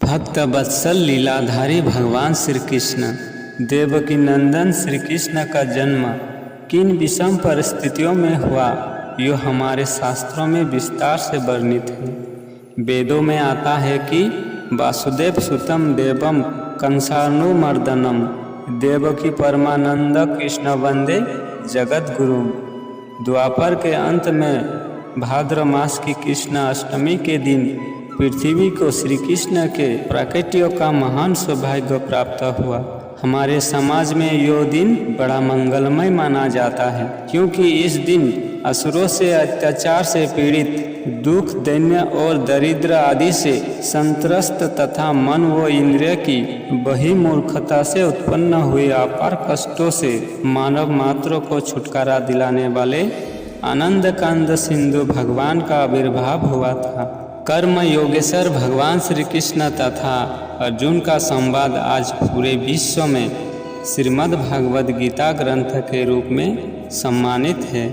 भक्त वत्सल लीलाधारी भगवान श्री कृष्ण देवकी नंदन श्री कृष्ण का जन्म किन विषम परिस्थितियों में हुआ, यो हमारे शास्त्रों में विस्तार से वर्णित है। वेदों में आता है कि वासुदेव सुतम देवम कंसानुमर्दनम देवकी परमानंद कृष्ण वंदे जगत गुरु। द्वापर के अंत में भाद्र मास की कृष्ण अष्टमी के दिन पृथ्वी को श्री कृष्ण के प्राकट्यों का महान सौभाग्य प्राप्त हुआ। हमारे समाज में यह दिन बड़ा मंगलमय माना जाता है, क्योंकि इस दिन असुरों से अत्याचार से पीड़ित, दुख, दैन्य और दरिद्र आदि से संत्रस्त तथा मन व इंद्रिय की बहिर्मूर्खता से उत्पन्न हुए अपार कष्टों से मानव मात्र को छुटकारा दिलाने वाले आनंद कांद सिंधु भगवान का आविर्भाव हुआ था। कर्म योगेश्वर भगवान श्री कृष्ण तथा अर्जुन का संवाद आज पूरे विश्व में श्रीमद् भागवत गीता ग्रंथ के रूप में सम्मानित है।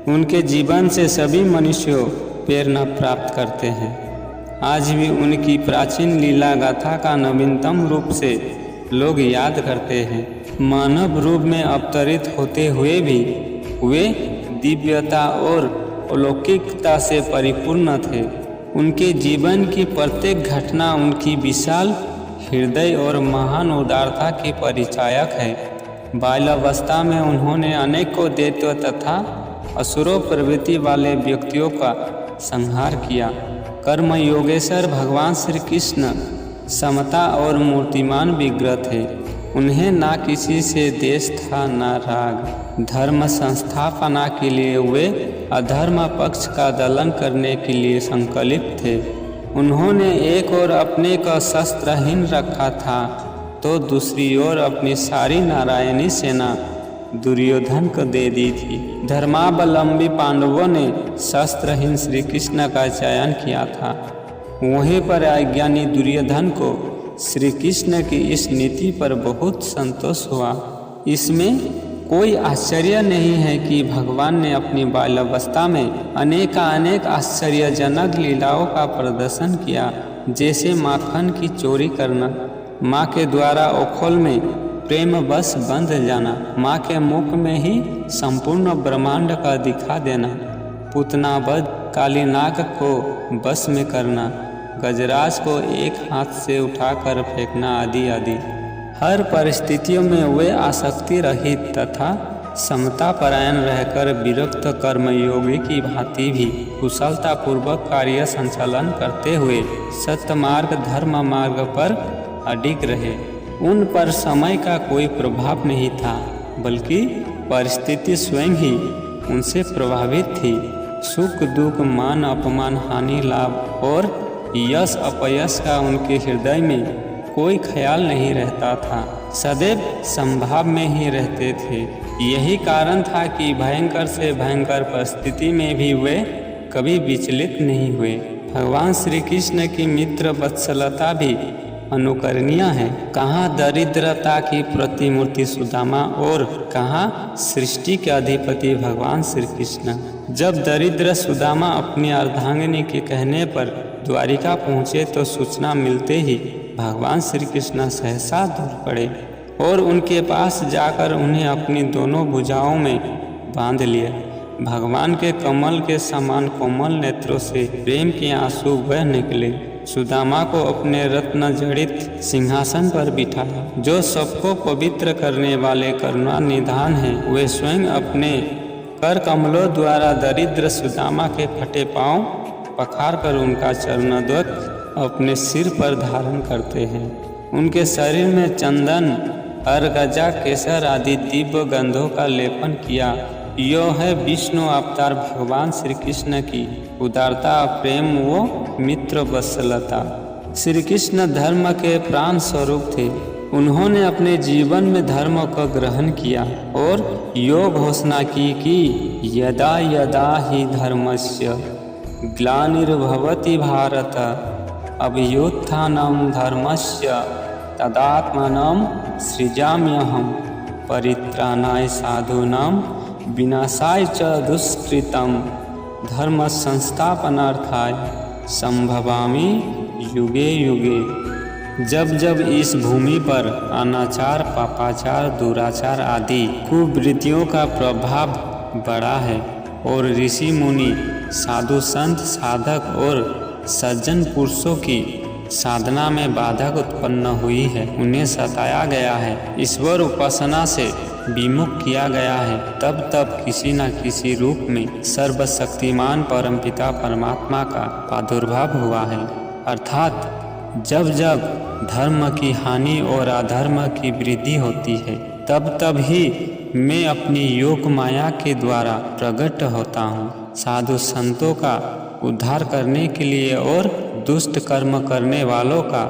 उनके जीवन से सभी मनुष्यों प्रेरणा प्राप्त करते हैं। आज भी उनकी प्राचीन लीला गाथा का नवीनतम रूप से लोग याद करते हैं। मानव रूप में अवतरित होते हुए भी वे दिव्यता और अलौकिकता से परिपूर्ण थे। उनके जीवन की प्रत्येक घटना उनकी विशाल हृदय और महान उदारता की परिचायक है। बाल्यावस्था में उन्होंने अनेकों दैत्यों तथा असुरों प्रवृत्ति वाले व्यक्तियों का संहार किया। कर्म योगेश्वर भगवान श्री कृष्ण समता और मूर्तिमान विग्रह थे। उन्हें ना किसी से देश था न राग। धर्म संस्थापना के लिए वे अधर्म पक्ष का दलन करने के लिए संकल्पित थे। उन्होंने एक ओर अपने को शस्त्रहीन रखा था तो दूसरी ओर अपनी सारी नारायणी सेना दुर्योधन को दे दी थी। धर्मावलंबी पांडवों ने शस्त्रहीन श्री कृष्ण का चयन किया था। वहीं पर अज्ञानी दुर्योधन को श्री कृष्ण की इस नीति पर बहुत संतोष हुआ। इसमें कोई आश्चर्य नहीं है कि भगवान ने अपनी बाल्यावस्था में अनेक आश्चर्यजनक लीलाओं का प्रदर्शन किया, जैसे माखन की चोरी करना, माँ के द्वारा ओखोल में प्रेम बस बंध जाना, माँ के मुख में ही संपूर्ण ब्रह्मांड का दिखा देना, पूतना वध, काली नाग को बस में करना, गजराज को एक हाथ से उठाकर फेंकना आदि आदि। हर परिस्थितियों में वे आसक्ति रहित तथा समता परायण रहकर विरक्त कर्मयोगी की भांति भी कुशलतापूर्वक कार्य संचालन करते हुए सत्य मार्ग धर्म मार्ग पर अडिग रहे। उन पर समय का कोई प्रभाव नहीं था, बल्कि परिस्थिति स्वयं ही उनसे प्रभावित थी। सुख दुख, मान अपमान, हानि लाभ और यश अपयश का उनके हृदय में कोई ख्याल नहीं रहता था, सदैव संभाव में ही रहते थे। यही कारण था कि भयंकर से भयंकर परिस्थिति में भी वे कभी विचलित नहीं हुए। भगवान श्री कृष्ण की मित्र वत्सलता भी अनुकरणीय है। कहाँ दरिद्रता की प्रतिमूर्ति सुदामा और कहाँ सृष्टि के अधिपति भगवान श्री कृष्ण। जब दरिद्र सुदामा अपनी अर्धांगिनी के कहने पर द्वारिका पहुँचे तो सूचना मिलते ही भगवान श्री कृष्ण सहसा दूर पड़े और उनके पास जाकर उन्हें अपनी दोनों भुजाओं में बांध लिया। भगवान के कमल के समान कोमल नेत्रों से प्रेम के आंसू बह निकले। सुदामा को अपने रत्न जड़ित सिंहासन पर बिठाया। जो सबको पवित्र करने वाले करुणा निधान हैं, वे स्वयं अपने कर कमलों द्वारा दरिद्र सुदामा के फटे पांव पखार कर उनका चरणोदक अपने सिर पर धारण करते हैं। उनके शरीर में चंदन, अर्गजा, केसर आदि दिव्य गंधों का लेपन किया। यह है विष्णु अवतार भगवान श्री कृष्ण की उदारता, प्रेम व मित्र वत्सलता। श्री कृष्ण धर्म के प्राण स्वरूप थे। उन्होंने अपने जीवन में धर्म को ग्रहण किया और यो घोषणा की कि यदा यदा ही धर्मस्य ग्लानिर्भवति भारत अभ्युत्थानं धर्मस्य तदात्मानं सृजाम्यहं परित्राणाय साधूनां विनाशाय च दुष्कृतं धर्म संस्थापनार्थाय संभवामि युगे युगे। जब जब इस भूमि पर अनाचार, पापाचार, दुराचार आदि कुवृत्तियों का प्रभाव बढ़ा है और ऋषि मुनि, साधु संत, साधक और सज्जन पुरुषों की साधना में बाधक उत्पन्न हुई है, उन्हें सताया गया है, ईश्वर उपासना से विमुख किया गया है, तब तब किसी न किसी रूप में सर्वशक्तिमान परमपिता परमात्मा का प्रादुर्भाव हुआ है। अर्थात जब जब धर्म की हानि और अधर्म की वृद्धि होती है, तब तब ही मैं अपनी योग माया के द्वारा प्रकट होता हूँ, साधु संतों का उद्धार करने के लिए और दुष्ट कर्म करने वालों का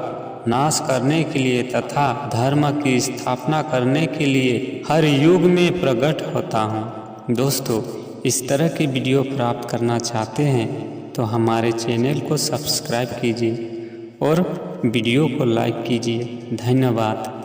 नाश करने के लिए तथा धर्म की स्थापना करने के लिए हर युग में प्रकट होता हूँ। दोस्तों, इस तरह की वीडियो प्राप्त करना चाहते हैं तो हमारे चैनल को सब्सक्राइब कीजिए और वीडियो को लाइक कीजिए। धन्यवाद।